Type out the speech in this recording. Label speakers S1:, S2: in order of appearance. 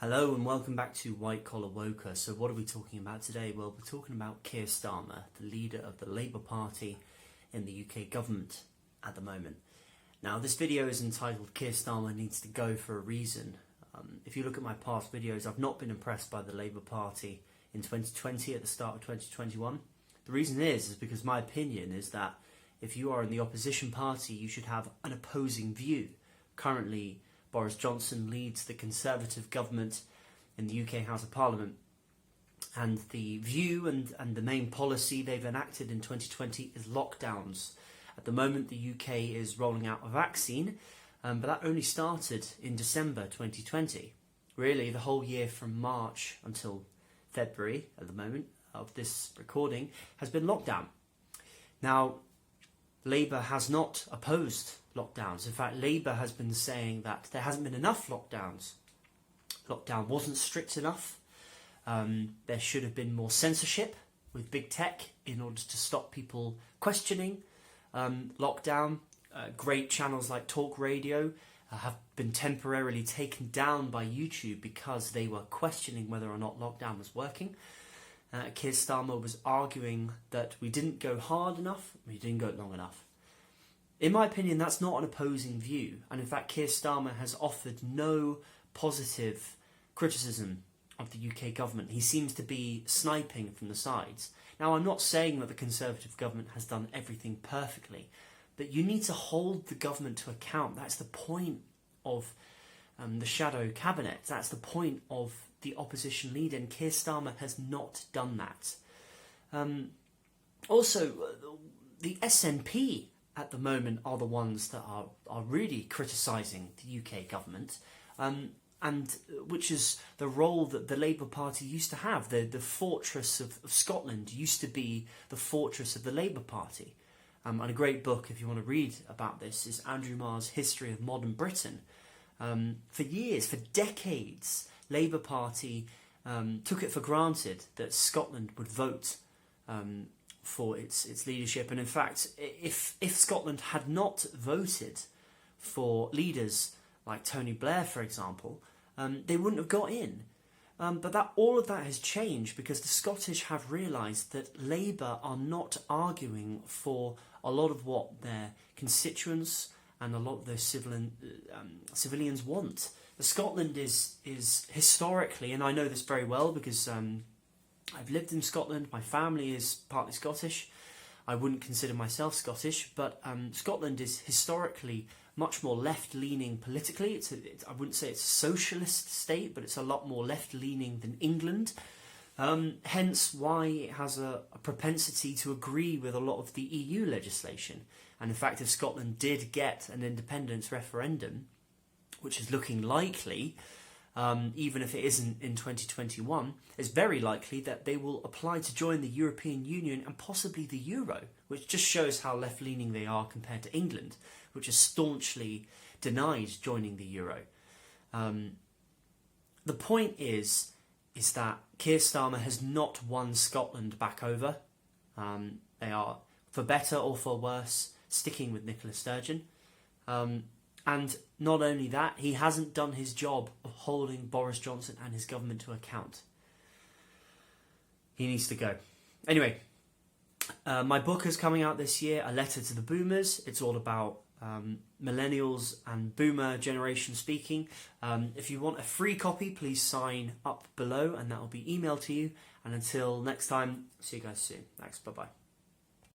S1: Hello and welcome back to White Collar Woker. So what are we talking about today? Well, we're talking about Kier Starmer, the leader of the Labour Party in the UK government at the moment. Now this video is entitled Kier Starmer Needs to Go for a Reason. If you look at my past videos, I've not been impressed by the Labour Party in 2020 at the start of 2021. The reason is because my opinion is that if you are in the opposition party, you should have an opposing view. Currently, Boris Johnson leads the Conservative government in the UK House of Parliament, and the view and the main policy they've enacted in 2020 is lockdowns. At the moment the UK is rolling out a vaccine, but that only started in December 2020. Really, the whole year from March until February at the moment of this recording has been lockdown. Now, Labour has not opposed lockdowns. In fact, Labour has been saying that there hasn't been enough lockdowns. Lockdown wasn't strict enough. There should have been more censorship with big tech in order to stop people questioning lockdown. Great channels like Talk Radio have been temporarily taken down by YouTube because they were questioning whether or not lockdown was working. Kier Starmer was arguing that we didn't go hard enough, we didn't go long enough. In my opinion, that's not an opposing view, and in fact Kier Starmer has offered no positive criticism of the UK government. He seems to be sniping from the sides. Now, I'm not saying that the Conservative government has done everything perfectly, but you need to hold the government to account. That's the point of the shadow cabinet. That's the point of the opposition leader, and Kier Starmer has not done that. Also, the SNP at the moment are the ones that are really criticising the UK government, and which is the role that the Labour Party used to have. The fortress of Scotland used to be the fortress of the Labour Party. And a great book, if you want to read about this, is Andrew Marr's History of Modern Britain. For years, for decades, Labour Party took it for granted that Scotland would vote for its leadership, and in fact, if Scotland had not voted for leaders like Tony Blair, for example, they wouldn't have got in. But all of that has changed because the Scottish have realised that Labour are not arguing for a lot of what their constituents and a lot of those civilians want. Scotland is historically, and I know this very well because I've lived in Scotland, my family is partly Scottish. I wouldn't consider myself Scottish, but Scotland is historically much more left-leaning politically. I wouldn't say it's a socialist state, but it's a lot more left-leaning than England. Hence why it has a propensity to agree with a lot of the EU legislation. And in fact, if Scotland did get an independence referendum, which is looking likely, even if it isn't in 2021, it's very likely that they will apply to join the European Union and possibly the Euro, which just shows how left-leaning they are compared to England, which has staunchly denied joining the Euro. The point is that Kier Starmer has not won Scotland back over. They are, for better or for worse, sticking with Nicola Sturgeon. And not only that, he hasn't done his job of holding Boris Johnson and his government to account. He needs to go. Anyway, my book is coming out this year, A Letter to the Boomers. It's all about millennials and boomer generation speaking. If you want a free copy, please sign up below and that will be emailed to you. And until next time, see you guys soon. Thanks, bye-bye.